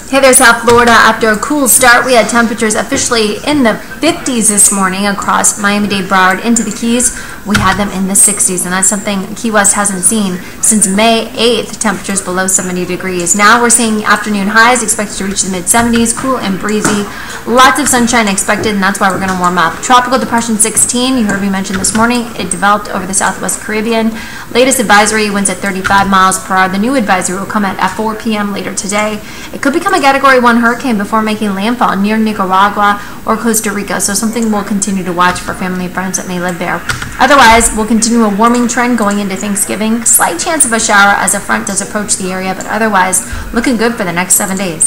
Hey there, South Florida. After a cool start, we had temperatures officially in the 50s this morning across Miami-Dade, Broward, into the Keys. We had them in the 60s, and that's something Key West hasn't seen since May 8th, temperatures below 70 degrees. Now we're seeing afternoon highs expected to reach the mid-70s, cool and breezy. Lots of sunshine expected, and that's why we're going to warm up. Tropical Depression 16, you heard me mention this morning, it developed over the Southwest Caribbean. Latest advisory winds at 35 miles per hour. The new advisory will come at 4 p.m. later today. It could become a Category 1 hurricane before making landfall near Nicaragua or Costa Rica, so something we'll continue to watch for family and friends that may live there. Otherwise, we'll continue a warming trend going into Thanksgiving. Slight chance of a shower as a front does approach the area, but otherwise looking good for the next 7 days.